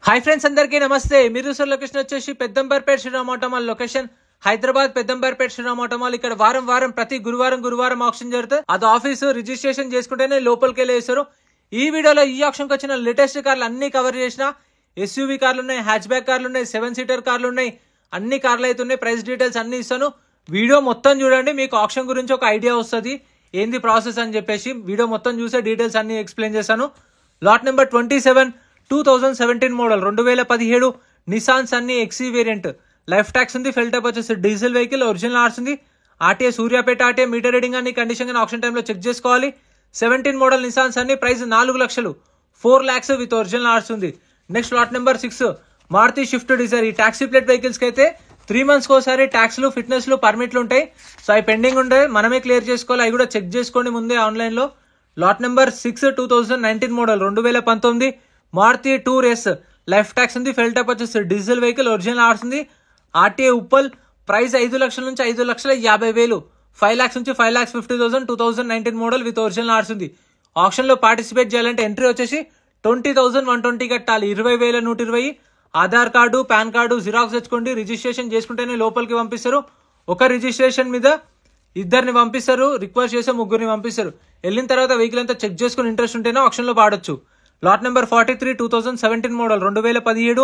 Hi friends, అందరికీ నమస్తే. మీరు సార్ లొకేషన్ వచ్చేసి Peddamberpet Sriram Automall location Hyderabad Peddamberpet Sriram Automall. ఇక్కడ వారం ప్రతి గురువారం ఆప్షన్ జరుగుతుంది. అది ఆఫీసు రిజిస్ట్రేషన్ చేసుకుంటేనే లోపలికి వెళ్ళేస్తారు. ఈ వీడియోలో ఈ ఆప్షన్కి వచ్చిన లేటెస్ట్ కార్లు అన్ని కవర్ చేసిన. ఎస్యూవీ కార్లు ఉన్నాయి, హ్యాచ్ బ్యాక్ కార్లు ఉన్నాయి, 7 సీటర్ కార్లు ఉన్నాయి, అన్ని కార్లు అయితే ఉన్నాయి. ప్రైస్ డీటెయిల్స్ అన్ని ఇస్తాను. వీడియో మొత్తం చూడండి, మీకు ఆప్షన్ గురించి ఒక ఐడియా వస్తుంది, ఏంది ప్రాసెస్ అని చెప్పేసి. వీడియో మొత్తం చూసే డీటెయిల్స్ అన్ని ఎక్స్ప్లెయిన్ చేశాను. Lot number 27 2017 model 2017 Nissan Sunny XE variant. Life tax ఉంది, ఫెల్ టైప్ వచ్చేసి డీజిల్ వెహికల్, ఒరిజినల్ ఆర్స్ ఉంది. RTA Suryapet RTA, meter reading అన్ని కండిషన్ కానీ ఆప్షన్ టైంలో చెక్ చేసుకోవాలి. 17 మోడల్ నిసాన్ సన్నీ, ప్రైస్ 4 లక్షలు, 4 lakhs విత్ ఒరిజినల్ ఆర్స్ ఉంది. Next lot number 6 Maruti Swift Dzire. ఈ టాక్సీ ప్లేట్ వెహికల్స్ కి అయితే 3 months ఒకసారి ట్యాక్స్లు, ఫిట్నెస్లు, పర్మిట్లు ఉంటాయి. సో అవి పెండింగ్ ఉంటాయి, మనమే క్లియర్ చేసుకోవాలి. అవి కూడా చెక్ చేసుకోండి ముందే ఆన్లైన్ లో. Lot number 6 2019 model 2019 Maruti Tour S. Life tax ఉంది, ఫెల్ టైప్ వచ్చేసి డీజిల్ వెహికల్, ఒరిజినల్ ఆర్స్ ఉంది. ఆర్టీఏ ఉప్పల్, ప్రైస్ 5 లక్షల నుంచి 5,50,000, 5 lakhs నుంచి 5,50,000, 2019 మోడల్ విత్ ఒరిజినల్ ఆర్స్ ఉంది. ఆప్షన్ లో పార్టిసిపేట్ చేయాలంటే ఎంట్రీ వచ్చేసి 20,120 కట్టాలి. 20,120. Aadhaar card, pan card xerox తెచ్చుకోండి. రిజిస్ట్రేషన్ చేసుకుంటేనే లోపలికి పంపిస్తారు. ఒక రిజిస్ట్రేషన్ మీద 2 పంపిస్తారు, రిక్వెస్ట్ చేసే 3 పంపిస్తారు. వెళ్ళిన తర్వాత వెహికల్ అంతా చెక్ చేసుకుని ఇంట్రెస్ట్ ఉంటేనే ఆప్షన్ లో పాడొచ్చు. Lot number 43 2017 model 2017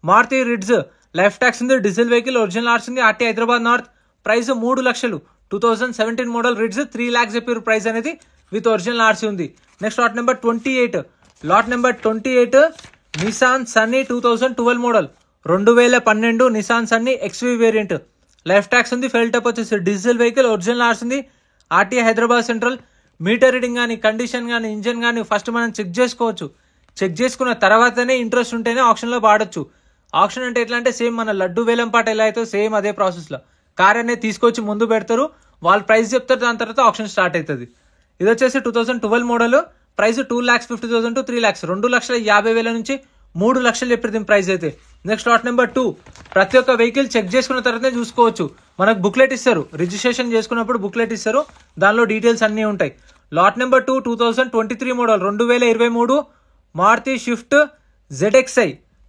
Maruti Ritz. Life tax ఉంది, డీజిల్ వెహికల్, ఒరిజినల్ ఆర్స్ ఉంది. ఆర్టీ హైదరాబాద్ నార్త్, ప్రైస్ 3 లక్షలు, 2017 మోడల్ రిడ్జ్. 3 lakhs చెప్పారు ప్రైస్ అనేది, విత్ ఒరిజినల్ ఆర్సీ ఉంది. Next lot number 28 lot number 28 Nissan Sunny 2012 model 2012 Nissan Sunny XV variant. Life tax ఉంది, fuel type వచ్చేసి diesel vehicle, original ఆర్స్ ఉంది. RT Hyderabad central. Meter reading కానీ, condition కానీ, engine కానీ first మనం చెక్ చేసుకోవచ్చు. చెక్ చేసుకున్న తర్వాతనే ఇంట్రెస్ట్ ఉంటేనే ఆప్షన్లో పాడొచ్చు. ఆప్షన్ అంటే ఎట్లా అంటే సేమ్ మన లడ్డు వేలం పాట ఎలా అయితే సేమ్ అదే ప్రాసెస్లో కార్ అనేది తీసుకొచ్చి ముందు పెడతారు, వాళ్ళు ప్రైస్ చెప్తారు, దాని తర్వాత ఆప్షన్ స్టార్ట్ అవుతుంది. ఇది వచ్చేసి 2012 మోడల్, ప్రైస్ 2,50,000 to 3 lakhs, 2,50,000 నుంచి 3 లక్షలు చెప్పారు దీని ప్రైస్ అయితే. నెక్స్ట్ లాట్ నెంబర్ 2 ప్రతి ఒక్క వెహికల్ చెక్ చేసుకున్న తర్వాతనే చూసుకోవచ్చు. మనకు బుక్లెట్ ఇస్తారు, రిజిస్ట్రేషన్ చేసుకున్నప్పుడు బుక్లెట్ ఇస్తారు, దానిలో డీటెయిల్స్ అన్నీ ఉంటాయి. Lot number 2 2023 model 2023 Maruti Swift ZXi.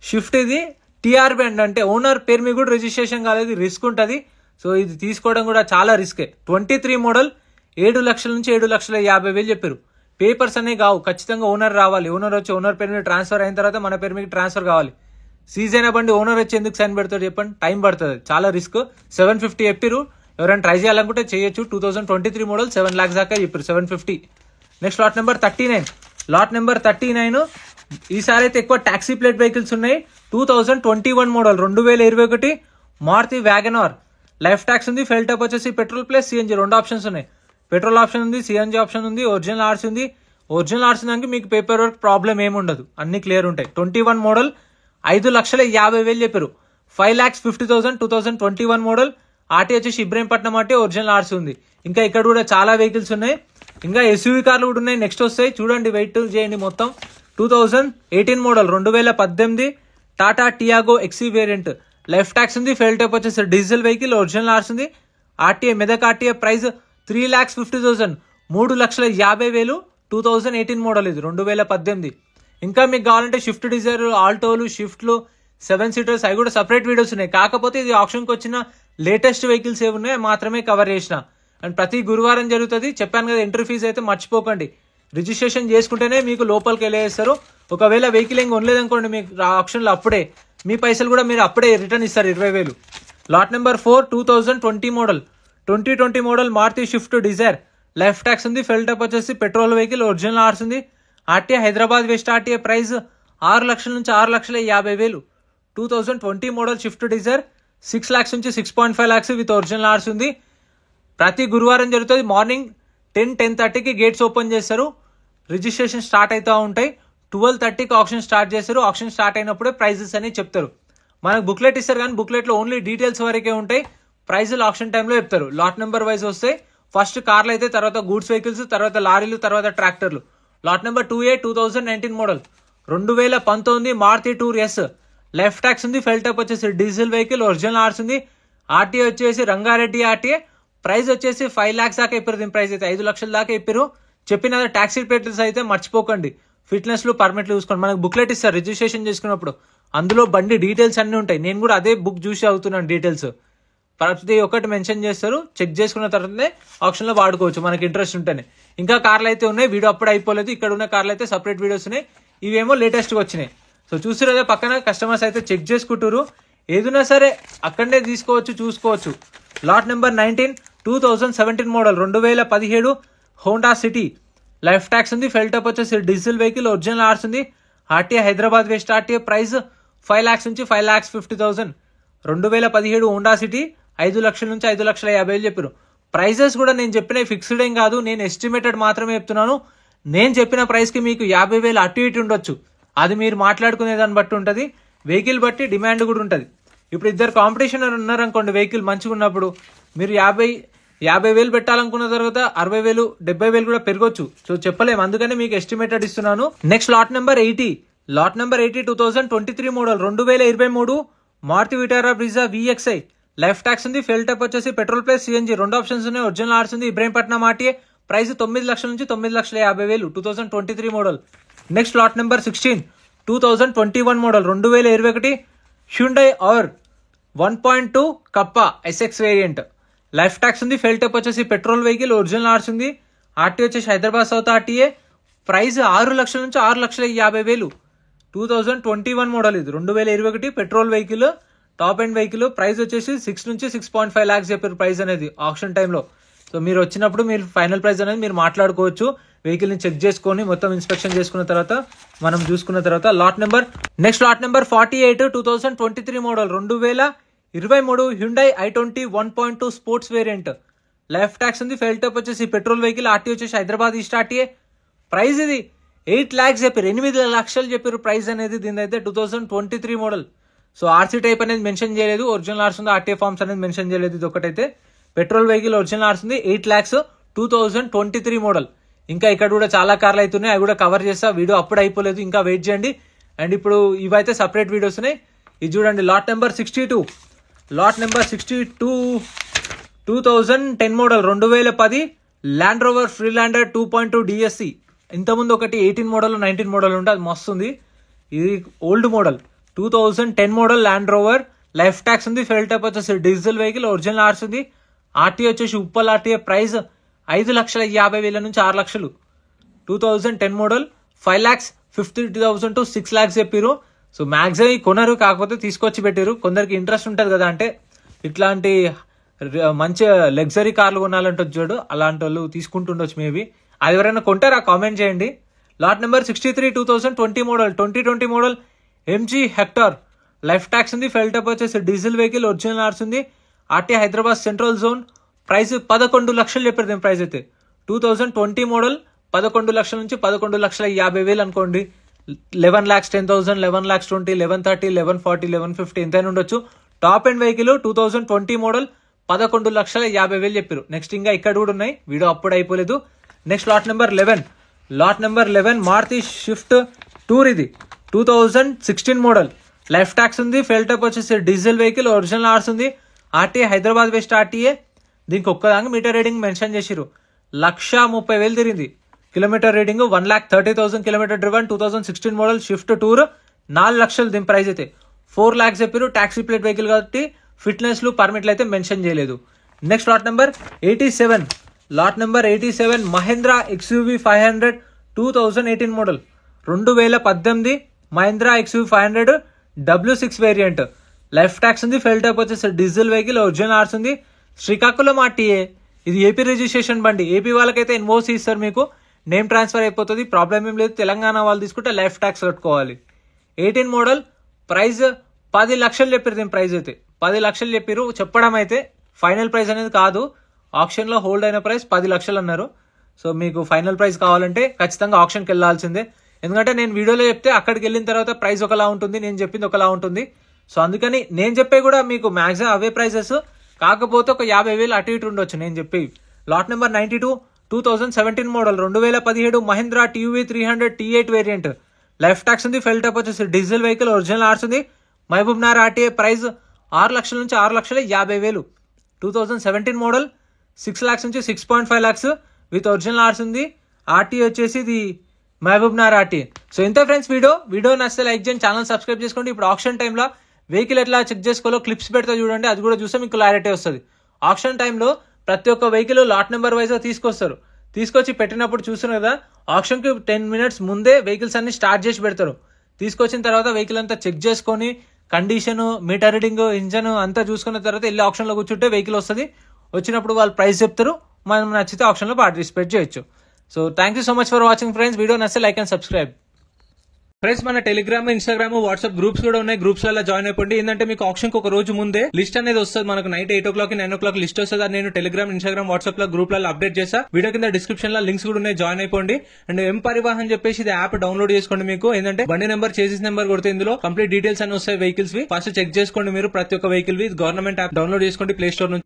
Swift ఇది టీఆర్ బ్యాండ్, అంటే ఓనర్ పేరు మీద కూడా రిజిస్ట్రేషన్ కాలేదు, రిస్క్ ఉంటుంది. సో ఇది తీసుకోవడం కూడా చాలా రిస్కే. 23 మోడల్ 7 లక్షల నుంచి 7,50,000 చెప్పారు. పేపర్స్ అనేవి కావు, ఖచ్చితంగా ఓనర్ రావాలి. ఓనర్ వచ్చి ఓనర్ పేరు మీద ట్రాన్స్ఫర్ అయిన తర్వాత మన పేరు మీద ట్రాన్స్ఫర్ కావాలి. సీజ్ అయిన బండి ఓనర్ వచ్చి ఎందుకు సైన్ పెడతాడు చెప్పండి, టైం పడుతుంది, చాలా రిస్క్. 750 చెప్పారు, ఎవరైనా ట్రై చేయాలనుకుంటే చేయొచ్చు. 2023 మోడల్ 7 lakhs దాకా చెప్పారు, 750. Next lot number 39 lot number 39 ఈసారి అయితే ఎక్కువ టాక్సీ ప్లేట్ వెహికల్స్ ఉన్నాయి. 2021 model 2021 Maruti WagonR. Life tax ఉంది, ఫెల్ టైప్ వచ్చేసి పెట్రోల్ ప్లస్ సిఎన్జీ 2 ఆప్షన్స్ ఉన్నాయి. పెట్రోల్ ఆప్షన్ ఉంది, సిఎన్జీ ఆప్షన్ ఉంది, ఒరిజినల్ ఆర్స్ ఉంది. ఒరిజినల్ ఆర్స్ దానికి మీకు పేపర్ వర్క్ ప్రాబ్లం ఏమి ఉండదు, అన్ని క్లియర్ ఉంటాయి. 21 మోడల్ 5,50,000 చెప్పారు, 5,50,000, 2021 మోడల్. ఆర్టీ వచ్చేసి ఇబ్రహీంపట్నం ఆర్టీ, ఒరిజినల్ ఆర్స్ ఉంది. ఇంకా ఇక్కడ కూడా చాలా వెహికల్స్ ఉన్నాయి, ఇంకా ఎస్యూవీ కార్లు కూడా ఉన్నాయి. నెక్స్ట్ వస్తాయి, చూడండి, వెయిట్ చేయండి మొత్తం. 2018 model 2018 Tata Tiago XE variant. Life tax ఉంది, ఫెల్ టైప్ వచ్చేసి డీజిల్ వెహికల్, ఒరిజినల్ ఆర్స్ ఉంది. RTA Medak RTA, price 3,50,000, 3,50,000, 2018 model ఇది 2018. ఇంకా మీకు కావాలంటే షిఫ్ట్ డిజైర్, ఆల్టోలు, షిఫ్ట్లు, 7 సీటర్స్ అవి కూడా సపరేట్ వీడియోస్ ఉన్నాయి. కాకపోతే ఇది ఆప్షన్కి వచ్చిన లేటెస్ట్ వెహికల్స్ ఏమి ఉన్నాయో మాత్రమే కవర్ చేసిన. అండ్ ప్రతి గురువారం జరుగుతుంది, చెప్పాను కదా. ఎంట్రీ ఫీజు అయితే మర్చిపోకండి, రిజిస్ట్రేషన్ చేసుకుంటేనే మీకు లోపలికి వెళ్ళేస్తారు. ఒకవేళ వెహికల్ ఏం కొనలేదనుకోండి, మీకు ఆప్షన్లో అప్పుడే మీ పైసలు కూడా మీరు అప్పుడే రిటర్న్ ఇస్తారు, 20,000. Lot number 4 2020 model 2020 model Maruti Swift Dzire. Life tax ఉంది, ఫెల్ టైప్ వచ్చేసి పెట్రోల్ వెహికల్, ఒరిజినల్ ఆర్స్ ఉంది. RTA Hyderabad west RTA, price 6 లక్షల నుంచి 6,50,000, 2020 మోడల్ షిఫ్ట్ డిజైర్. 6 lakhs నుంచి 6.5 lakhs విత్ ఒరిజినల్ ఆర్స్ ఉంది. ప్రతి గురువారం జరుగుతుంది. మార్నింగ్ 10-10:30కి గేట్స్ ఓపెన్ చేస్తారు, రిజిస్ట్రేషన్ స్టార్ట్ అవుతూ ఉంటాయి. 12:30కి ఆప్షన్ స్టార్ట్ చేస్తారు. ఆప్షన్ స్టార్ట్ అయినప్పుడే ప్రైజెస్ అని చెప్తారు. మనకు బుక్లెట్ ఇస్తారు, కానీ బుక్లెట్లో ఓన్లీ డీటెయిల్స్ వరకే ఉంటాయి, ప్రైజులు ఆప్షన్ టైంలో చెప్తారు. లాట్ నెంబర్ వైజ్ వస్తాయి. ఫస్ట్ కార్లు అయితే, తర్వాత గూడ్స్ వెహికల్స్, తర్వాత లారీలు, తర్వాత ట్రాక్టర్లు. Lot number 28 2019 model 2019 Maruti Tour S. Life tax ఉంది, ఫెల్ టైప్ వచ్చేసి డీజిల్ వెహికల్, ఒరిజినల్ ఆర్స్ ఉంది. ఆర్టీఏ వచ్చేసి రంగారెడ్డి ఆర్టీఏ, ప్రైస్ వచ్చేసి 5 lakhs దాకా చెప్పారు. దీని ప్రైస్ అయితే 5 లక్షల దాకా చెప్పారు. చెప్పిన టాక్సీ ప్లేట్స్ అయితే మర్చిపోకండి, ఫిట్నెస్లు, పర్మిట్లు చూసుకోండి. మనకు బుక్లెట్ ఇస్తారు రిజిస్ట్రేషన్ చేసుకున్నప్పుడు, అందులో బండి డీటెయిల్స్ అన్నీ ఉంటాయి. నేను కూడా అదే బుక్ చూసి అవుతున్నాను. డీటెయిల్స్ ప్రతి ఒక్కటి మెన్షన్ చేస్తారు. చెక్ చేసుకున్న తర్వాతనే ఆప్షన్లో వాడుకోవచ్చు మనకి ఇంట్రెస్ట్ ఉంటేనే. ఇంకా కార్లు అయితే ఉన్నాయి, వీడియో అప్పుడు అయిపోలేదు. ఇక్కడ ఉన్న కార్లు అయితే సపరేట్ వీడియోస్ ఉన్నాయి, ఇవేమో లేటెస్ట్గా వచ్చినాయి. సో చూస్తున్నదే పక్కన కస్టమర్స్ అయితే చెక్ చేసుకుంటారు. ఏదైనా సరే అక్కడనే తీసుకోవచ్చు, చూసుకోవచ్చు. Lot number 19 2017 model 2017 Honda city. Life tax ఉంది. ఫెల్ టాప్ వచ్చేసి డీజిల్ వెహికల్, ఒరిజినల్ ఆర్స్ ఉంది. RTA Hyderabad west RTA. Price 5 lakhs నుంచి 5,50,000. 2017 హోండా సిటీ 5 లక్షల నుంచి 5,50,000 చెప్పారు. ప్రైజెస్ కూడా నేను చెప్పిన ఫిక్స్డ్ ఏం కాదు, నేను ఎస్టిమేటెడ్ మాత్రమే చెప్తున్నాను. నేను చెప్పిన ప్రైస్కి మీకు 50,000 అటు ఇటు ఉండొచ్చు. అది మీరు మాట్లాడుకునే దాన్ని బట్టి ఉంటుంది, వెహికల్ బట్టి డిమాండ్ కూడా ఉంటుంది. ఇప్పుడు ఇద్దరు కాంపిటీషన్ ఉన్నారనుకోండి, వెహికల్ మంచిగా ఉన్నప్పుడు మీరు 50,000 పెట్టాలనుకున్న తర్వాత 60,000 70,000 కూడా పెరగొచ్చు. సో చెప్పలేము, అందుకని మీకు ఎస్టిమేటెడ్ ఇస్తున్నాను. Next lot number 80 2023 model 2023 Maruti Vitara Brezza VXI. Life tax ఉంది. ఫెల్ టాప్ వచ్చేసి పెట్రోల్ ప్లస్ CNG 2 ఆప్షన్స్ ఉన్నాయి. ఒరిజినల్ ఆర్స్ ఉంది. ఇబ్రహీంపట్నం ఆర్టీఏ. ప్రైస్ 9 లక్షల నుంచి 9,50,000 2023 model. Next lot number 16 2021 model 2021 Hyundai R 1.2 Kappa SX variant. Life tax ఉంది. Fuel type వచ్చేసి petrol vehicle, original ఆర్స్ ఉంది. RTA వచ్చేసి హైదరాబాద్ సౌత్ ఆర్టీఏ. ప్రైస్ 6 లక్షల నుంచి 6,50,000 2021 మోడల్. ఇది 2021 petrol vehicle, top end vehicle. Price వచ్చేసి 6 నుంచి 6.5 lakhs చెప్పారు ప్రైస్ అనేది ఆప్షన్ టైంలో. సో మీరు వచ్చినప్పుడు మీరు ఫైనల్ ప్రైస్ అనేది మీరు మాట్లాడుకోవచ్చు. వెహికల్ ని చెక్ చేసుకొని మొత్తం ఇన్స్పెక్షన్ చేసుకున్న తర్వాత మనం చూసుకున్న తర్వాత next lot number 48 2023 model 2023 Hyundai i20 1.2 sports variant. Life tax ఉంది. ఫెల్ టాప్ వచ్చేసి పెట్రోల్ వెహికల్, ఆర్టీ వచ్చేసి హైదరాబాద్ ఈస్ట్ ఆర్టీఏ. ప్రైస్ ఇది 8 lakhs చెప్పారు, 8 లక్షలు చెప్పారు ప్రైస్ అనేది. దీని అయితే 2023 మోడల్. సో ఆర్సీ టైప్ అనేది మెన్షన్ చేయలేదు, ఒరిజినల్ ఆర్స్ ఉంది. ఆర్టీఏ ఫార్మ్స్ అనేది మెన్షన్ చేయలేదు. ఇది ఒకటైతే పెట్రోల్ వెహికల్, ఒరిజినల్ ఆర్స్ ఉంది. 8 lakhs 2023 మోడల్. ఇంకా ఇక్కడ కూడా చాలా కార్లు అవుతున్నాయి, అవి కూడా కవర్ చేస్తా. వీడియో అప్పుడు అయిపోలేదు, ఇంకా వెయిట్ చేయండి. అండ్ ఇప్పుడు ఇవైతే సపరేట్ వీడియోస్ ఉన్నాయి. ఇది చూడండి lot number 62 2010 model 2010 Land Rover Freelander 2.2 DSC. ఇంతకుముందు ఒకటి 18 మోడల్ 19 మోడల్ ఉంటే అది మస్తు ఉంది. ఇది old model 2010 model land rover. Life tax ఉంది. ఫెల్ టాప్ వచ్చేసి డీజిల్ వెహికల్, ఒరిజినల్ ఆర్స్ ఉంది. ఆర్టీఏ వచ్చేసి ఉప్పల్ ఆర్టీఏ. ప్రైస్ 5,50,000 నుంచి 6 లక్షలు 2010 మోడల్. 5,50,000 to 6 lakhs చెప్పారు. సో మ్యాక్సిమం కొనరు, కాకపోతే తీసుకొచ్చి పెట్టారు. కొందరికి ఇంట్రెస్ట్ ఉంటుంది కదా, అంటే ఇట్లాంటి మంచి లగ్జరీ కార్లు కొనాలంటే చూడు, అలాంటి వాళ్ళు తీసుకుంటుండొచ్చు మేబీ. అది ఎవరైనా కొంటారా కామెంట్ చేయండి. Lot number 63 2020 model 2020 model MG Hector. Life tax ఉంది. ఫెల్ టాప్ వచ్చేసి డీజిల్ వెహికల్, ఒరిజినల్ ఆర్స్ ఉంది. RT Hyderabad central zone. Price 11 లక్షలు చెప్పారు దీని ప్రైస్ అయితే. 2020 మోడల్ 11 లక్షల నుంచి 11,50,000 అనుకోండి. 11 lakhs 10,000, 11 lakhs 20, 1130, 1140, 1150 ఎంతైనా ఉండొచ్చు. టాప్ ఎండ్ వెహికల్ 2020 మోడల్ 11,50,000 చెప్పారు. నెక్స్ట్ ఇంకా ఇక్కడ కూడా ఉన్నాయి, వీడియో అప్పుడు అయిపోలేదు. Next lot number 11 Maruti Swift Tour. ఇది 2016 మోడల్. లైఫ్ ట్యాక్స్ ఉంది. ఫెల్ టాప్ వచ్చేసి డీజిల్ వెహికల్, ఒరిజినల్ ఆర్స్ ఉంది. RTA Hyderabad west RTA. దీనికి ఒక్కదానికి మీటర్ రీడింగ్ మెన్షన్ చేసిరు. 1,30,000 తిరిగింది. Kilometer reading 1,30,000 kilometer driven. 2016 model Swift Tour. 4 లక్షలు దీని ప్రైస్ అయితే. 4 lakhs చెప్పారు. ట్యాక్సీ ప్లేట్ వెహికల్ కాబట్టి ఫిట్నెస్లు పర్మిట్లు అయితే మెన్షన్ చేయలేదు. Next lot number 87 Mahindra XUV 500 2018 model. 2018 Mahindra XUV 500 W6 variant. Life tax ఉంది. ఫెల్ టాప్ వచ్చేసి డీజిల్ వెహికల్, ఒరిజినల్ ఆర్స్ ఉంది. శ్రీకాకుళం ఆర్టీఏ. ఇది ఏపీ రిజిస్ట్రేషన్ బండి. ఏపీ వాళ్ళకైతే ఎన్ఓసి ఇస్తారు, మీకు నేమ్ ట్రాన్స్ఫర్ అయిపోతుంది, ప్రాబ్లం ఏం లేదు. తెలంగాణ వాళ్ళు తీసుకుంటే లైఫ్ ట్యాక్స్ కట్టుకోవాలి. 18 మోడల్. ప్రైస్ 10 లక్షలు చెప్పారు దీని ప్రైస్ అయితే. 10 లక్షలు చెప్పారు చెప్పడం అయితే, ఫైనల్ ప్రైస్ అనేది కాదు. ఆప్షన్ లో హోల్డ్ అయిన ప్రైస్ 10 లక్షలు అన్నారు. సో మీకు ఫైనల్ ప్రైస్ కావాలంటే ఖచ్చితంగా ఆప్షన్కి వెళ్ళాల్సిందే. ఎందుకంటే నేను వీడియోలో చెప్తే అక్కడికి వెళ్ళిన తర్వాత ప్రైస్ ఒకలా ఉంటుంది, నేను చెప్పింది ఒకలా ఉంటుంది. సో అందుకని నేను చెప్పే కూడా మీకు మాక్సిమం అవే ప్రైసెస్, కాకపోతే ఒక 50,000 అటు ఇటు ఉండొచ్చు నేను చెప్పి. Lot number 92 2017 model 2017 Mahindra TUV 300 T8 variant. Life tax ఉంది. ఫెల్ టాప్ వచ్చేసి డీజిల్ వెహికల్, ఒరిజినల్ ఆర్స్ ఉంది. మహబూబ్ నగర్ ఆర్టీఏ. ప్రైస్ 6 లక్షల నుంచి 6,50,000 2017 మోడల్. 6 lakhs నుంచి 6.5 lakhs విత్ ఒరిజినల్ ఆర్స్ ఉంది. ఆర్టీఏ వచ్చేసి ఇది మహబూబ్ నగర్ ఆర్టీ. సో ఇంత ఫ్రెండ్స్ వీడియో నచ్చితే లైక్ చేయండి, ఛానల్ సబ్స్క్రైబ్ చేసుకోండి. ఇప్పుడు ఆప్షన్ టైంలో వెహికల్ ఎట్లా చెక్ చేసుకోవాలో క్లిప్స్ పెడతా చూడండి, అది కూడా చూస్తే మీకు క్లారిటీ వస్తుంది. ఆప్షన్ టైంలో ప్రతి ఒక్క వెహికల్ లాట్ నెంబర్ వైజ్ తీసుకొస్తారు. తీసుకొచ్చి పెట్టినప్పుడు చూస్తున్నారు కదా, ఆప్షన్ కి 10 minutes ముందే వెహికల్స్ అన్ని స్టార్ట్ చేసి పెడతారు. తీసుకొచ్చిన తర్వాత వెహికల్ అంతా చెక్ చేసుకొని కండిషన్, మీటర్ రీడింగ్, ఇంజన్ అంతా చూసుకున్న తర్వాత వెళ్ళి ఆప్షన్ లో కూర్చుంటే వెహికల్ వస్తుంది. వచ్చినప్పుడు వాళ్ళు ప్రైస్ చెప్తారు, మనం నచ్చితే ఆప్షన్ లో పార్టిసిపేట్ చేయొచ్చు. So thank you so much for watching friends. Video నచ్చితే లైక్ అండ్ సబ్స్క్రైబ్. ఫ్రెండ్స్ మన టెలిగ్రామ్, ఇన్స్టాగ్రామ్, వాట్సాప్ గ్రూప్స్ కూడా ఉన్నాయి. గ్రూప్స్ లలో జాయిన్ అయిపోండి. ఏంటంటే మీకు ఆప్షన్ కి ఒక రోజు ముందే లిస్ట్ అనేది వస్తుంది. మనకు నైట్ 8 o'clock 9 o'clock లిస్ట్ వస్తుంది. అది నేను టెలిగ్రామ్, ఇన్స్టాగ్రామ్, వాట్సాప్ లో గ్రూప్ లలో అప్డేట్ చేస్తా. వీడియో కింద డిస్క్రిప్షన్ లో లింక్స్ కూడా ఉన్నాయి, జాయిన్ అయిపోండి. అండ్ ఎం పరివాహన్ చెప్పేసి ఇది యాప్ డౌన్లోడ్ చేసుకోండి. మీకు ఏంటంటే బండి నెంబర్, చేసిస్ నెంబర్ కొడితే ఇందులో కంప్లీట్ డీటెయిల్స్ అన్ని వస్తాయి వెహికల్స్ వి. ఫస్ట్ చెక్ చేసుకోండి మీరు ప్రతి ఒక్క వెహికల్ వి. గవర్నమెంట్ యాప్ డౌన్లోడ్ చేసుకోండి ప్లే స్టోర్ నుంచి.